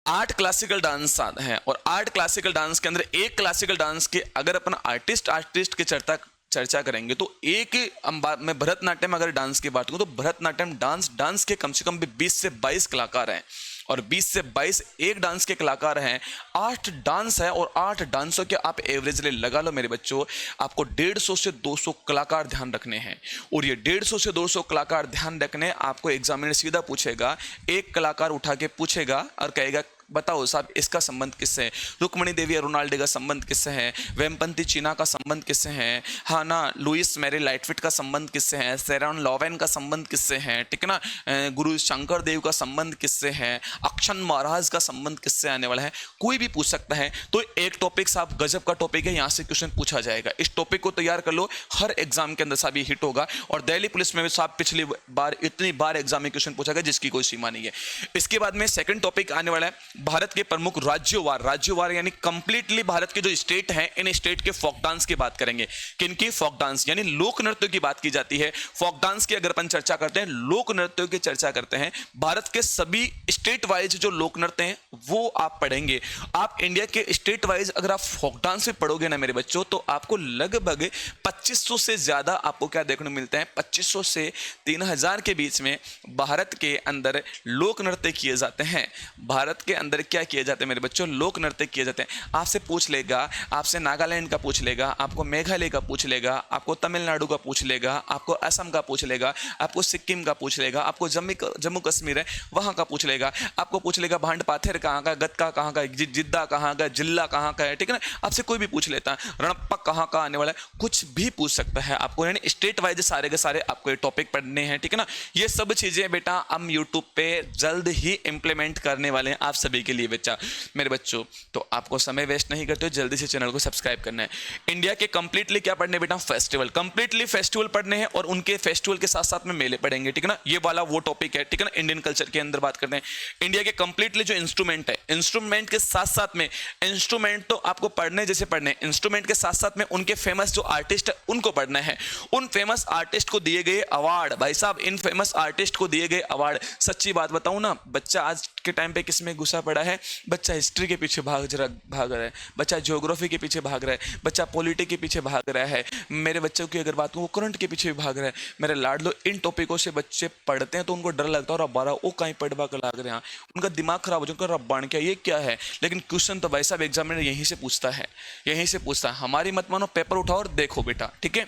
8 क्लासिकल डांस हैं और 8 क्लासिकल डांस के अंदर एक क्लासिकल डांस के अगर अपन आर्टिस्ट की चर्चा करेंगे तो एक मैं भरतनाट्यम अगर डांस की बात करूं तो भरतनाट्यम डांस के कम से कम भी 20 से 22 कलाकार हैं, और 20 से 22 एक डांस के कलाकार हैं। 8 डांस है और 8 डांसों के आप एवरेजली लगा लो मेरे बच्चों, आपको 150 से 200 कलाकार ध्यान रखने हैं। और ये 150 से 200 कलाकार ध्यान रखने, आपको एग्जामिनर सीधा पूछेगा, एक कलाकार उठा के पूछेगा और कहेगा बताओ साहब इसका संबंध किससे है, रुक्मणी देवी रोनाल्डो का संबंध किससे है, वेम्पंती चीना का संबंध किससे है, हाना लुइस मैरी लाइटफिट का संबंध किससे है, सेरन लॉवेन का संबंध किससे है, ठीक है ना, गुरु शंकर देव का संबंध किससे है, अक्षन महाराज का संबंध किससे आने वाला है, कोई भी पूछ सकता है। तो एक टॉपिक साहब गजब का टॉपिक है, यहाँ से क्वेश्चन पूछा जाएगा। इस टॉपिक को तैयार कर लो, हर एग्जाम के अंदर साहब ये हिट होगा। और दिल्ली पुलिस में भी साहब पिछली बार इतनी बार एग्जाम में क्वेश्चन पूछा गया जिसकी कोई सीमा नहीं है। इसके बाद में सेकंड टॉपिक आने वाला है भारत के प्रमुख राज्यवार यानी कंप्लीटली भारत के जो स्टेट हैं, इन स्टेट के फोक डांस की बात करेंगे। किनकी? फोक डांस यानी लोक नृत्य की बात की जाती है। फोक डांस की अगर अपन चर्चा करते हैं, लोक नृत्यों की चर्चा करते हैं, भारत के सभी स्टेट वाइज जो लोक नृत्य हैं वो आप पढ़ेंगे। आप इंडिया के स्टेट वाइज अगर आप फोक डांस में पढ़ोगे ना मेरे बच्चों, तो आपको लगभग 2500 से ज्यादा आपको क्या देखने को मिलता है, 2500 से 3000 के बीच में भारत के अंदर लोक नृत्य किए जाते हैं। भारत के अंदर क्या किए जाते हैं मेरे बच्चों, लोक नृत्य किए जाते हैं। आपसे पूछ लेगा, आपसे नागालैंड का पूछ लेगा, आपको मेघालय का पूछ लेगा, आपको तमिलनाडु का पूछ लेगा, आपको असम का पूछ लेगा, आपको सिक्किम का पूछ लेगा, आपको जम्मू कश्मीर है वहां का पूछ लेगा, आपको पूछ लेगा भांड पाथेर कहाँ का, गत्का कहाँ का, जिद्दा कहाँ का, जिला कहाँ का है, ठीक है ना, आपसे कोई भी पूछ लेता है, रणप्पा कहाँ का आने वाला है, कुछ भी पूछ सकता है आपको। यानी स्टेट वाइज सारे के सारे आपको ये टॉपिक पढ़ने हैं, ठीक है ना। ये सब चीजें बेटा हम यूट्यूब पे जल्द ही इंप्लीमेंट करने वाले हैं आप सभी के लिए बच्चा मेरे बच्चों। तो आपको समय वेस्ट नहीं करते हो, जल्दी से चैनल को सब्सक्राइब करना है। इंडिया के कंप्लीटली क्या पढ़ने बेटा, फेस्टिवल, कंप्लीटली फेस्टिवल पढ़ने हैं और उनके फेस्टिवल के साथ साथ में मेले पढ़ेंगे, ठीक है ना। ये वाला वो टॉपिक है, ठीक है ना। इंडियन कल्चर के अंदर बात करते हैं, इंडिया के कंप्लीटली जो इंस्ट्रूमेंट है, इंस्ट्रूमेंट के साथ साथ में, इंस्ट्रूमेंट तो आपको पढ़ने जैसे पढ़ने, इंस्ट्रूमेंट के साथ साथ में उनके फेमस जो आर्टिस्ट है उनको पढ़ना है। उन फेमस आर्टिस्ट को दिए गए अवार्ड, भाई साहब इन फेमस आर्टिस्ट को दिए गए अवार्ड, सच्ची बात बताऊं ना बच्चा आज के टाइम पे किस में घुसा पड़ा है, बच्चा हिस्ट्री के पीछे भाग रहा है, बच्चा ज्योग्राफी के पीछे भाग रहा है, बच्चा पॉलिटी के पीछे भाग रहा है, मेरे बच्चों की अगर बात करूँ वो करंट के पीछे भी भाग रहा है। मेरे लाडलो, इन टॉपिकों से बच्चे पढ़ते हैं तो उनको डर लगता है और अब 12 वो कहीं पढ़वा कर लाग रहे हैं, उनका दिमाग खराब हो जाएगा, रब्बान क्या ये क्या है। लेकिन क्वेश्चन तो वैसा भी एग्जामिनर यहीं से पूछता है, यहीं से पूछता है। हमारी मत मानो, पेपर उठाओ और देखो बेटा, ठीक है।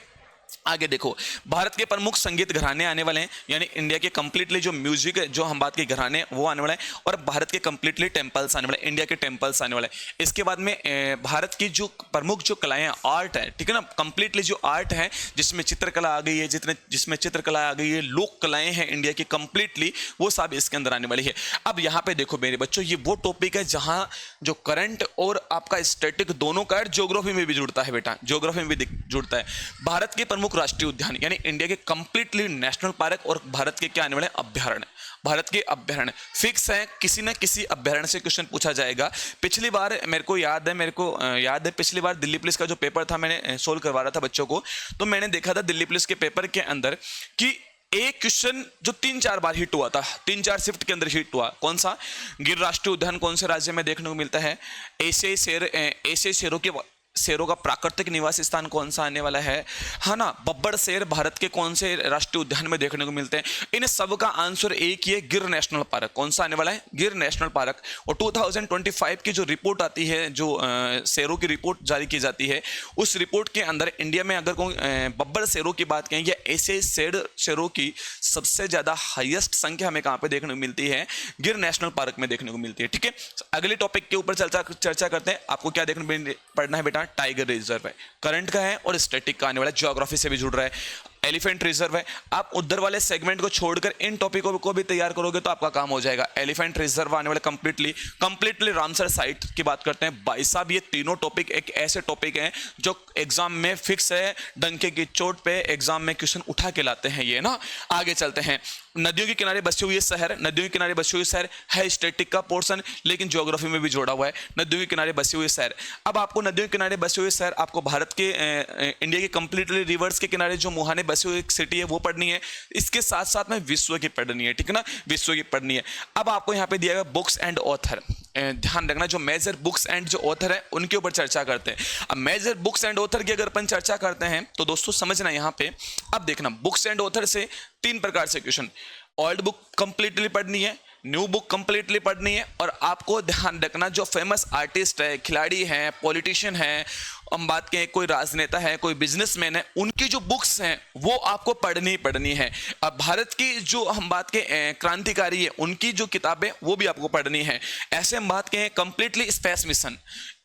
आगे देखो, भारत के प्रमुख संगीत घराने आने वाले हैं, यानी इंडिया के कंप्लीटली जो म्यूजिक है, जो हम बात के घराने वो आने वाले हैं, और भारत के कंप्लीटली टेम्पल्स आने वाले हैं, इंडिया के टेम्पल्स आने वाले हैं। इसके बाद में भारत की जो प्रमुख जो कलाएं हैं, आर्ट है, ठीक है ना, कंप्लीटली जो आर्ट है जिसमें चित्रकला आ गई है, जिसमें चित्रकला आ गई है, लोक कलाएं हैं इंडिया की कंप्लीटली, वो सब इसके अंदर आने वाली है। अब यहाँ पे देखो मेरे बच्चों, ये वो टॉपिक है जहाँ जो करंट और आपका स्टैटिक दोनों का ज्योग्राफी में भी जुड़ता है बेटा, ज्योग्राफी में भी जुड़ता है। भारत के प्रमुख राष्ट्रीय उद्यान यानी इंडिया के कंप्लीटली नेशनल पार्क और भारत के क्या आने वाले अभ्यारण्य, भारत के अभ्यारण्य फिक्स है, किसी ना किसी अभ्यारण्य से क्वेश्चन पूछा जाएगा। पिछली बार मेरे को याद है पिछली बार दिल्ली पुलिस का जो पेपर था, मैंने सोल्व करवा रहा था बच्चों को, तो मैंने देखा था दिल्ली पुलिस के पेपर के अंदर कि एक क्वेश्चन जो 3-4 बार हिट हुआ था, 3-4 शिफ्ट के अंदर हिट हुआ, कौन सा, गिर राष्ट्रीय उद्यान कौन से राज्य में देखने को मिलता है, एशियाई शेरों का प्राकृतिक निवास स्थान कौन सा आने वाला है ना, बब्बर शेर भारत के कौन से राष्ट्रीय उद्यान में देखने को मिलते हैं। इन सब का आंसर एक ही है, गिर नेशनल पार्क। कौन सा आने वाला है, गिर नेशनल पार्क। और 2025 की जो रिपोर्ट आती है, जो शेरों की रिपोर्ट जारी की जाती है, उस रिपोर्ट के अंदर इंडिया में अगर कोई बब्बर शेरों की बात करें, या ऐसे शेरों की सबसे ज्यादा हाईएस्ट संख्या हमें कहाँ पे देखने को मिलती है, गिर नेशनल पार्क में देखने को मिलती है, ठीक है। अगले टॉपिक के ऊपर चर्चा करते हैं। आपको क्या देखने पढ़ना है बेटा, टाइगर रिजर्व है, करंट का है और स्टैटिक का आने वाला, ज्योग्राफी से भी जुड़ रहा है। एलिफेंट रिजर्व है, आप उधर वाले सेगमेंट को छोड़कर इन टॉपिकों को भी तैयार करोगे तो आपका काम हो जाएगा। एलिफेंट रिजर्व आने वाले कंप्लीटली रामसर साइट की बात करते हैं। भाई साहब, ये तीनों टॉपिक एक ऐसे टॉपिक हैं जो एग्जाम में फिक्स है, डंके की चोट पे एग्जाम में क्वेश्चन उठा के लाते हैं ये ना। आगे चलते हैं। नदियों के किनारे बसे हुए शहर, नदियों के किनारे बसे हुए शहर है स्टैटिक का पोर्शन, लेकिन ज्योग्राफी में भी जोड़ा हुआ है। नदियों के किनारे बसे हुए शहर, अब आपको नदियों के किनारे बसे हुए शहर, आपको भारत के इंडिया के कंप्लीटली रिवर्स के किनारे जो मुहाने बसे हुए एक सिटी है वो पढ़नी है। इसके साथ साथ में विश्व की पढ़नी है, ठीक है ना, विश्व की पढ़नी है। अब आपको यहाँ पे दिया गया बुक्स एंड ऑथर, ध्यान रखना, जो मेजर बुक्स एंड जो ऑथर है उनके ऊपर चर्चा करते हैं। अब मेजर बुक्स एंड ऑथर की अगर अपन चर्चा करते हैं तो दोस्तों समझना यहाँ पे, अब देखना, बुक्स एंड ऑथर से 3 प्रकार से क्वेश्चन, ओल्ड बुक कंप्लीटली पढ़नी है, न्यू बुक कंप्लीटली पढ़नी है, और आपको ध्यान रखना जो फेमस आर्टिस्ट है, खिलाड़ी हैं, पॉलिटिशियन हैं, हम बात करें कोई राजनेता है, कोई बिजनेसमैन है, उनकी जो बुक्स हैं वो आपको पढ़नी है। अब भारत की जो हम बात के क्रांतिकारी है, उनकी जो किताबें वो भी आपको पढ़नी है। ऐसे हम बात करें कंप्लीटली स्पेस मिशन,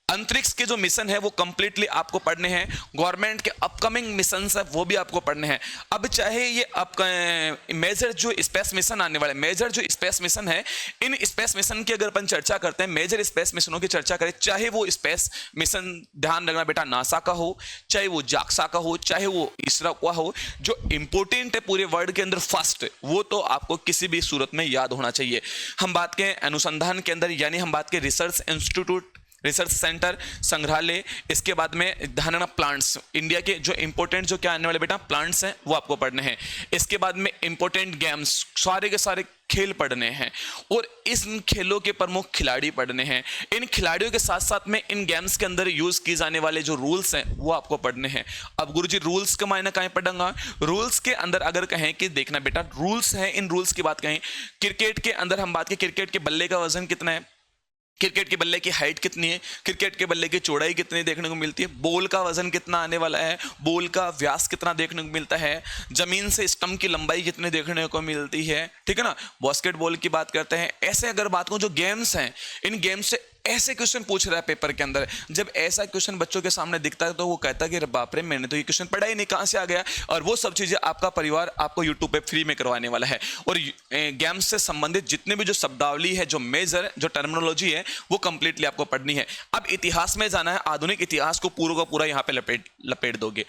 अंतरिक्ष के जो मिशन है वो कंप्लीटली आपको पढ़ने हैं। गवर्नमेंट के अपकमिंग मिशन है वो भी आपको पढ़ने हैं। अब चाहे ये मेजर जो स्पेस मिशन आने वाले, मेजर जो स्पेस मिशन है, इन स्पेस मिशन की अगर अपन चर्चा करते हैं, मेजर स्पेस मिशनों की चर्चा करें, चाहे वो स्पेस मिशन, ध्यान रखना बेटा, नासा का हो, चाहे वो जाक्सा का हो, चाहे वो इसरो का हो, जो इंपोर्टेंट है पूरे वर्ल्ड के अंदर फर्स्ट, वो तो आपको किसी भी सूरत में याद होना चाहिए। हम बात के अनुसंधान के अंदर, यानी हम बात के रिसर्च इंस्टीट्यूट, रिसर्च सेंटर, संग्रहालय, इसके बाद में धारणा प्लांट्स, इंडिया के जो इंपोर्टेंट जो क्या आने वाले बेटा प्लांट्स हैं वो आपको पढ़ने हैं। इसके बाद में इंपोर्टेंट गेम्स, सारे के सारे खेल पढ़ने हैं, और इन खेलों के प्रमुख खिलाड़ी पढ़ने हैं। इन खिलाड़ियों के साथ साथ में इन गेम्स के अंदर यूज किए जाने वाले जो रूल्स हैं वो आपको पढ़ने हैं। अब गुरुजी रूल्स का मायने कहाँ पढ़ूंगा, रूल्स के अंदर अगर कहें कि देखना बेटा, रूल्स हैं, इन रूल्स की बात कहें, क्रिकेट के अंदर हम बात करें, क्रिकेट के बल्ले का वजन कितना है, क्रिकेट के बल्ले की हाइट कितनी है, क्रिकेट के बल्ले की चौड़ाई कितनी देखने को मिलती है, बॉल का वजन कितना आने वाला है, बॉल का व्यास कितना देखने को मिलता है, जमीन से स्टंप की लंबाई कितनी देखने को मिलती है, ठीक है ना। बास्केटबॉल की बात करते हैं। ऐसे अगर बात करूं जो गेम्स हैं, इन गेम्स से ऐसे क्वेश्चन पूछ रहा है पेपर के अंदर। जब ऐसा क्वेश्चन बच्चों के सामने दिखता है तो वो कहता है कि बाप रे, मैंने तो ये क्वेश्चन पढ़ा ही नहीं, कहां से आ गया। और वो सब चीजें आपका परिवार आपको यूट्यूब पे फ्री में करवाने वाला है। और गेम्स से संबंधित जितने भी जो शब्दावली है, जो मेजर जो टर्मिनोलॉजी है, वो कंप्लीटली आपको पढ़नी है। अब इतिहास में जाना है, आधुनिक इतिहास को पूरा का पूरा यहाँ पे लपेट दोगे।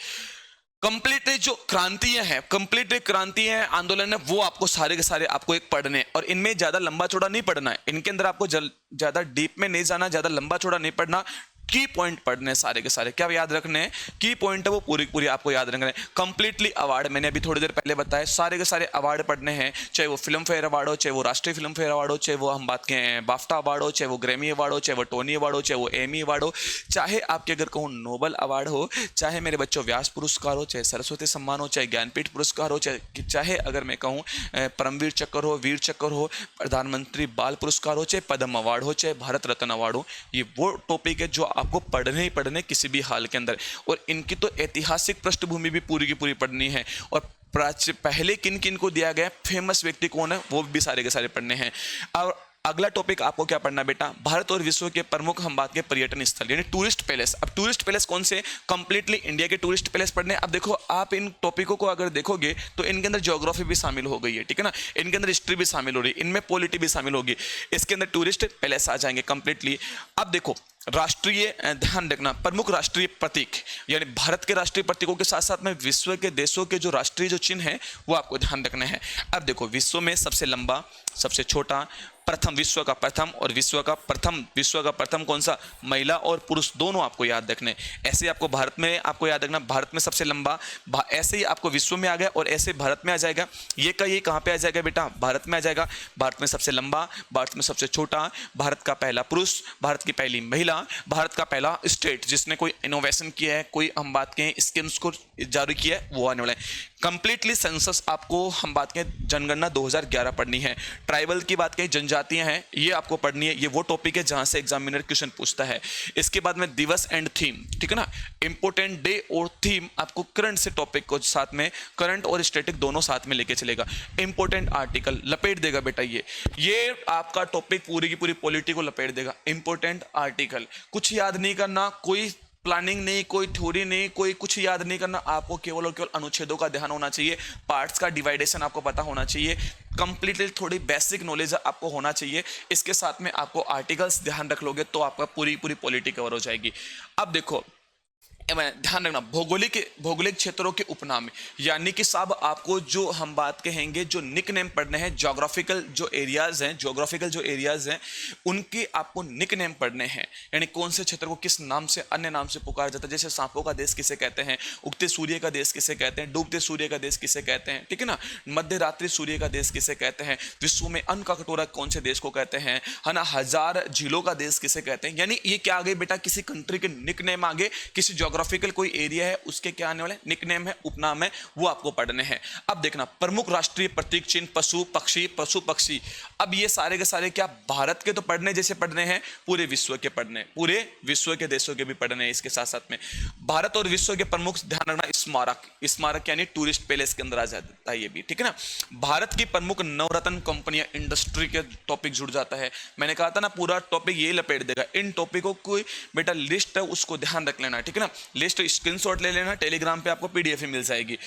कंप्लीटली जो क्रांतियां हैं, कंप्लीटली क्रांतियां आंदोलन है, वो आपको सारे के सारे आपको एक पढ़ने हैं। और इनमें ज्यादा लंबा चौड़ा नहीं पढ़ना है, इनके अंदर आपको ज्यादा डीप में नहीं जाना, ज्यादा लंबा चौड़ा नहीं पढ़ना। की पॉइंट पढ़ने सारे के सारे, क्या याद रखने हैं, की पॉइंट है वो पूरी पूरी आपको याद रखने हैं। कंप्लीटली अवार्ड मैंने अभी थोड़ी देर पहले बताया, सारे के सारे अवार्ड पढ़ने हैं, चाहे वो फिल्म फेयर अवार्ड हो, चाहे वो राष्ट्रीय फिल्म फेयर अवार्ड हो, चाहे वो हम बात करें बाफ्टा अवार्ड हो, चाहे वो ग्रैमी अवार्ड हो, चाहे वो टोनी अवार्ड हो, चाहे वो एमी अवार्ड हो, चाहे आपके अगर कहूँ नोबल अवार्ड हो, चाहे मेरे बच्चों व्यास पुरस्कार हो, चाहे सरस्वती सम्मान हो, चाहे ज्ञानपीठ पुरस्कार हो, चाहे अगर मैं कहूँ परमवीर चक्र हो, वीर चक्र हो, प्रधानमंत्री बाल पुरस्कार हो, चाहे पद्म अवार्ड हो, चाहे भारत रत्न अवार्ड हो, ये वो टॉपिक है जो आपको पढ़ने ही पढ़ने किसी भी हाल के अंदर। और इनकी तो ऐतिहासिक पृष्ठभूमि भी पूरी की पूरी पढ़नी है, और पहले किन किन को दिया गया, फेमस व्यक्ति कौन है, वो भी सारे के सारे पढ़ने हैं। और अगला टॉपिक आपको क्या पढ़ना बेटा, भारत और विश्व के प्रमुख हम बात के पर्यटन स्थल यानी टूरिस्ट पैलेस। अब टूरिस्ट पैलेस कौन से, कंप्लीटली इंडिया के टूरिस्ट पैलेस पढ़ने। अब देखो आप इन टॉपिकों को अगर देखोगे तो इनके अंदर ज्योग्राफी भी शामिल हो गई है, ठीक है ना, इनके अंदर हिस्ट्री भी शामिल हो रही है, इनमें पॉलिटी भी शामिल होगी, इसके अंदर टूरिस्ट पैलेस आ जाएंगे कंप्लीटली। अब देखो राष्ट्रीय, ध्यान रखना, प्रमुख राष्ट्रीय प्रतीक यानी भारत के राष्ट्रीय प्रतीकों के साथ साथ में विश्व के देशों के जो राष्ट्रीय जो चिन्ह है वो आपको ध्यान रखना है। अब देखो विश्व में सबसे लंबा, सबसे छोटा, प्रथम, विश्व का प्रथम और विश्व का प्रथम कौन सा, महिला और पुरुष दोनों आपको याद रखने। ऐसे आपको भारत में आपको याद रखना, भारत में सबसे लंबा, ऐसे ही आपको विश्व में आ गया और ऐसे भारत में आ जाएगा। ये का ये कहाँ पे आ जाएगा बेटा, भारत में आ जाएगा। भारत में सबसे लंबा, भारत में सबसे छोटा, भारत का पहला पुरुष, भारत की पहली महिला, भारत का पहला स्टेट जिसने कोई इनोवेशन किया है, कोई हम बात करें स्कीम्स को जारी किया है, वो आने वाला है। कंप्लीटली सेंसस आपको हम बात करें जनगणना 2011 पढ़नी है। ट्राइबल की बात करें, जनजातियां हैं, ये आपको पढ़नी है, ये वो टॉपिक है जहां से एग्जामिनर क्वेश्चन पूछता है। इसके बाद में दिवस एंड थीम, ठीक है ना, इंपोर्टेंट डे और थीम आपको करंट से टॉपिक को साथ में, करंट और स्टैटिक दोनों साथ में लेके चलेगा। इंपोर्टेंट आर्टिकल लपेट देगा बेटा, ये आपका टॉपिक पूरी की पूरी पॉलिटी को लपेट देगा। इंपोर्टेंट आर्टिकल कुछ याद नहीं करना, कोई प्लानिंग नहीं, कोई थ्योरी नहीं, कोई कुछ याद नहीं करना, आपको केवल और केवल अनुच्छेदों का ध्यान होना चाहिए, पार्ट्स का डिवाइडेशन आपको पता होना चाहिए, कंप्लीटली थोड़ी बेसिक नॉलेज आपको होना चाहिए। इसके साथ में आपको आर्टिकल्स ध्यान रख लोगे तो आपका पूरी पूरी पॉलिटी कवर हो जाएगी। अब देखो ध्यान रखना, भौगोलिक क्षेत्रों के उपनाम यानी कि साहब आपको जो हम बात कहेंगे जो निक नेम पढ़ने हैं, ज्योग्राफिकल जो एरियाज हैं उनके आपको निक नेम पढ़ने हैं, यानी कौन से क्षेत्र को किस नाम से, अन्य नाम से पुकारा जाता है। जैसे सांपों का देश किसे कहते हैं, उगते सूर्य का देश किसे कहते हैं, डूबते सूर्य का देश किसे कहते हैं, ठीक है ना, मध्य रात्रि सूर्य का देश किसे कहते हैं, विश्व में अन्न का कटोरा कौन से देश को कहते हैं, है ना, हजार झीलों का देश किसे कहते हैं। यानी ये क्या आ गए बेटा, किसी कंट्री के निक नेम आ गए, किसी ज्योग्राफिकल कोई एरिया है उसके क्या आने वाले निकनेम है, उपनाम है, वो आपको पढ़ने हैं। अब देखना, प्रमुख राष्ट्रीय प्रतीक चिन्ह, पशु पक्षी। अब ये सारे के सारे क्या भारत के तो पढ़ने जैसे पढ़ने हैं, पूरे विश्व के पढ़ने, पूरे विश्व के देशों के भी पढ़ने हैं। इसके साथ साथ में भारत और विश्व के प्रमुख, ध्यान रखना, स्मारक यानी टूरिस्ट पैलेस के अंदर आ जाता है ये भी, ठीक है ना। भारत की प्रमुख नवरत्न कंपनियां, इंडस्ट्री के टॉपिक जुड़ जाता है। मैंने कहा था ना पूरा टॉपिक ये लपेट देगा। इन टॉपिकों को बेटा लिस्ट है उसको ध्यान रख लेना, ठीक है ना, लिस्ट स्क्रीनशॉट ले लेना, टेलीग्राम पे आपको पीडीएफ मिल जाएगी।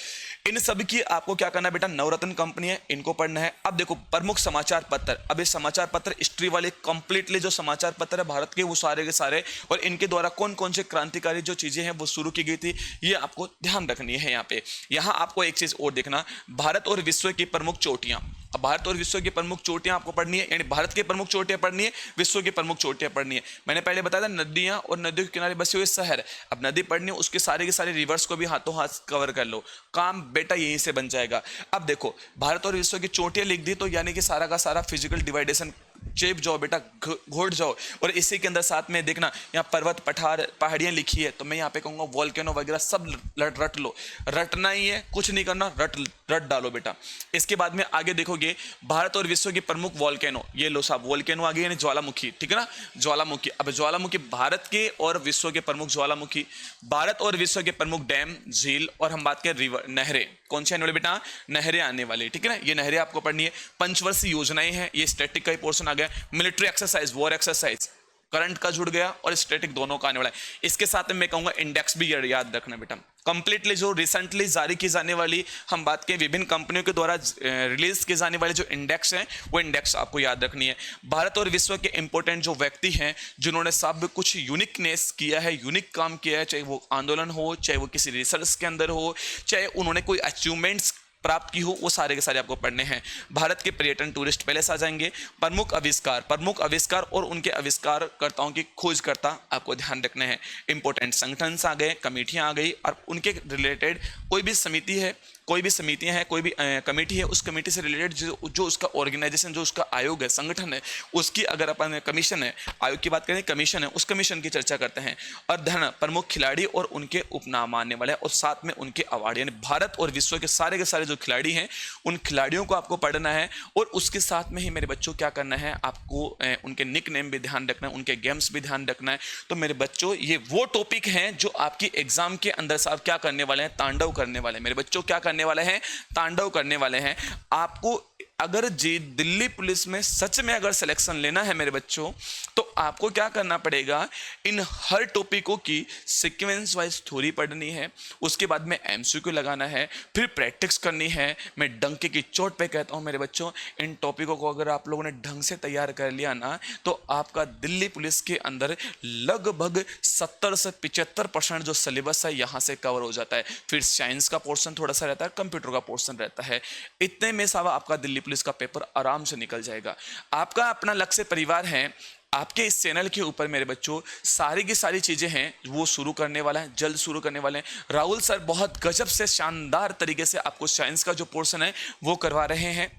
इन सब की आपको क्या करना है बेटा, नवरत्न कंपनी है, इनको पढ़ना है। अब देखो प्रमुख समाचार पत्र, अब ये समाचार पत्र हिस्ट्री वाले कंप्लीटली जो समाचार पत्र है भारत के वो सारे के सारे, और इनके द्वारा कौन कौन से क्रांतिकारी जो चीजें हैं वो शुरू की गई थी, ये आपको ध्यान रखनी है। यहाँ पे आपको एक चीज और देखना, भारत और विश्व की प्रमुख चोटियां, भारत और विश्व की प्रमुख चोटियां आपको पढ़नी है, यानी भारत की प्रमुख चोटियां पढ़नी है, विश्व की प्रमुख चोटियां पढ़नी है। मैंने पहले बताया था नदियां और नदियों के किनारे बसे हुए शहर, अब नदी पढ़नी है, उसके सारे के सारे रिवर्स को भी हाथों हाथ कवर कर लो, काम बेटा यहीं से बन जाएगा। अब देखो भारत और विश्व की चोटियां लिख दी तो यानी कि सारा का सारा फिजिकल डिवाइडेशन चेप जाओ बेटा, घोट जाओ। और इसी के अंदर साथ में देखना यहाँ पर्वत पहाड़ियां लिखी है, तो मैं यहाँ पे कहूंगा वॉल्केनो वगैरह सब रट लो, रटना ही है, कुछ नहीं करना, रट डालो बेटा। इसके बाद में आगे देखोगे भारत और विश्व की प्रमुख वॉल्केनो, ये लो साहब वॉल्केनो आ गई यानी ज्वालामुखी, ठीक है ना, ज्वालामुखी। अब ज्वालामुखी भारत के और विश्व के प्रमुख ज्वालामुखी, भारत और विश्व के प्रमुख डैम, झील, और हम बात करें रिवर, नहरें, कौन सी आने वाली बेटा, नहरें आने वाली, ठीक है ना, ये नहरें आपको पढ़नी है। पंचवर्षीय योजनाएं हैं, ये स्टैटिक का ही पोर्शन आ गया। Military exercise, war exercise, current का जुड़ गया और स्टैटिक दोनों का आने वाला है। इसके साथ में मैं कहूंगा इंडेक्स भी याद रखना बेटा, कंप्लीटली जो रिसेंटली जारी की जाने वाली हम बात करें विभिन्न कंपनियों के द्वारा रिलीज किए जाने वाले जो इंडेक्स हैं वो इंडेक्स आपको याद रखनी है। भारत और विश्व के इंपॉर्टेंट जो व्यक्ति हैं जिन्होंने सब कुछ यूनिकनेस किया है, यूनिक काम किया है, चाहे वो आंदोलन हो, चाहे वो किसी रिसर्च के अंदर हो, चाहे उन्होंने कोई अचीवमेंट्स प्राप्त की हो, वो सारे के सारे आपको पढ़ने हैं। भारत के पर्यटन टूरिस्ट पैलेस आ जाएंगे। प्रमुख आविष्कार और उनके आविष्कारकर्ताओं की खोजकर्ता आपको ध्यान रखने हैं। इंपॉर्टेंट संगठन आ गए, कमेटियां आ गई, और उनके रिलेटेड कोई भी समिति है, कोई भी समितियां हैं, कोई भी कमेटी है, उस कमेटी से रिलेटेड जो उसका ऑर्गेनाइजेशन, जो उसका आयोग है, संगठन है, उसकी अगर अपन कमीशन है, आयोग की बात करें, कमीशन है, उस कमीशन की चर्चा करते हैं। और धन, प्रमुख खिलाड़ी और उनके उपनाम आने वाले, और साथ में उनके अवार्ड, यानी भारत और विश्व के सारे जो खिलाड़ी हैं, उन खिलाड़ियों को आपको पढ़ना है। और उसके साथ में ही मेरे बच्चों क्या करना है, आपको उनके निक नेम भी ध्यान रखना है, उनके गेम्स भी ध्यान रखना है। तो मेरे बच्चों, ये वो टॉपिक हैं जो आपकी एग्जाम के अंदर साहब क्या करने वाले हैं, तांडव करने वाले हैं। मेरे बच्चों क्या करने वाले हैं, तांडव करने वाले हैं। आपको अगर जी दिल्ली पुलिस में सच में अगर सिलेक्शन लेना है मेरे बच्चों, तो आपको क्या करना पड़ेगा, इन हर टॉपिकों की सीक्वेंस वाइज थ्योरी पढ़नी है, उसके बाद में एमसीक्यू लगाना है, फिर प्रैक्टिस करनी है। मैं डंके की चोट पे कहता हूं मेरे बच्चों, इन टॉपिकों को अगर आप लोगों ने ढंग से तैयार कर लिया ना, तो आपका दिल्ली पुलिस के अंदर लगभग 70 से 75% जो सिलेबस है यहां से कवर हो जाता है। फिर साइंस का पोर्शन थोड़ा सा रहता है, कंप्यूटर का पोर्शन रहता है। इतने में साहब आपका दिल्ली पुलिस का पेपर आराम से निकल जाएगा। आपका अपना लक्ष्य परिवार है, आपके इस चैनल के ऊपर मेरे बच्चों सारी की सारी चीजें हैं, वो शुरू करने वाला है, जल्द शुरू करने वाले हैं। राहुल सर बहुत गजब से शानदार तरीके से आपको साइंस का जो पोर्शन है वो करवा रहे हैं।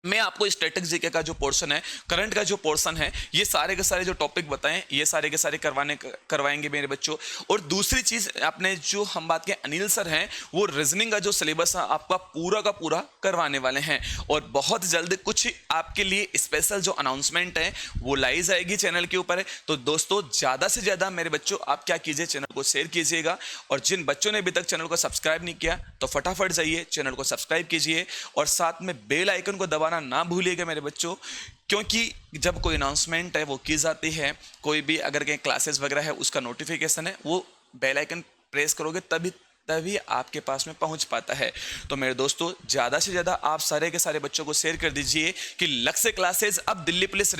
मैं आपको स्टैटिक्स जीके का जो पोर्शन है, करंट का जो पोर्शन है, ये सारे के सारे जो टॉपिक बताएं, ये सारे के सारे करवाएंगे मेरे बच्चों। और दूसरी चीज, आपने जो हम बात के अनिल सर हैं, वो रीजनिंग का जो सिलेबस है आपका पूरा का पूरा करवाने वाले हैं। और बहुत जल्द कुछ आपके लिए स्पेशल जो अनाउंसमेंट है वो लाई जाएगी चैनल के ऊपर। तो दोस्तों, ज्यादा से ज्यादा मेरे बच्चों आप क्या कीजिए, चैनल को शेयर कीजिएगा। और जिन बच्चों ने अभी तक चैनल को सब्सक्राइब नहीं किया, तो फटाफट जाइए चैनल को सब्सक्राइब कीजिए, और साथ में बेल आइकन को दबाना ना भूलिएगा मेरे बच्चों, क्योंकि जब कोई अनाउंसमेंट है वो की जाती है, कोई भी अगर कहीं क्लासेस वगैरह है उसका नोटिफिकेशन है, वो बेल आइकन प्रेस करोगे तभी आपके पास में पहुंच पाता है। तो मेरे दोस्तों, ज्यादा से ज्यादा आप सारे के सारे बच्चों को शेयर कर दीजिए कि लक्ष्य क्लासेस अब दिल्ली पुलिस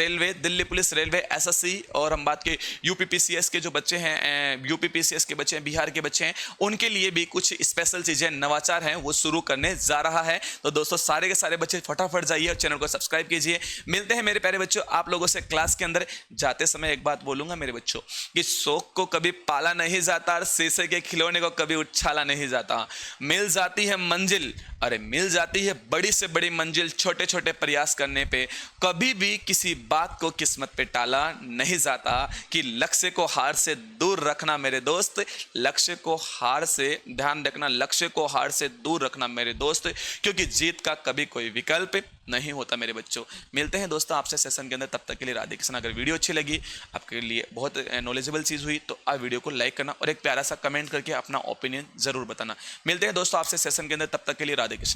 रेलवे एसएससी, और हम बात के यूपीपीसीएस के जो बच्चे हैं, यूपीपीसीएस के बच्चे हैं, बिहार के बच्चे हैं, उनके लिए भी कुछ स्पेशल चीजें, नवाचार हैं, वो शुरू करने जा रहा है। तो दोस्तों, सारे के सारे बच्चे फटाफट जाइए और चैनल को सब्सक्राइब कीजिए। मिलते हैं मेरे प्यारे बच्चों आप लोगों से क्लास के अंदर। जाते समय एक बात बोलूंगा मेरे बच्चों, कि शौक को कभी पाला नहीं जाता, और शीशे के खिलौने को कभी उछाला नहीं जाता। मिल जाती है मंजिल, अरे मिल जाती है बड़ी से बड़ी मंजिल, छोटे छोटे प्रयास करने पे। कभी भी किसी बात को किस्मत पे टाला नहीं जाता। कि लक्ष्य को हार से दूर रखना मेरे दोस्त, लक्ष्य को हार से ध्यान रखना, लक्ष्य को हार से दूर रखना मेरे दोस्त, क्योंकि जीत का कभी कोई विकल्प नहीं होता मेरे बच्चों। मिलते हैं दोस्तों आपसे सेशन के अंदर, तब तक के लिए राधे कृष्ण। अगर वीडियो अच्छी लगी, आपके लिए बहुत नॉलेजेबल चीज हुई, तो आप वीडियो को लाइक करना और एक प्यारा सा कमेंट करके अपना ओपिनियन जरूर बताना। मिलते हैं दोस्तों आपसे सेशन के अंदर, तब तक के लिए राधे कृष्ण।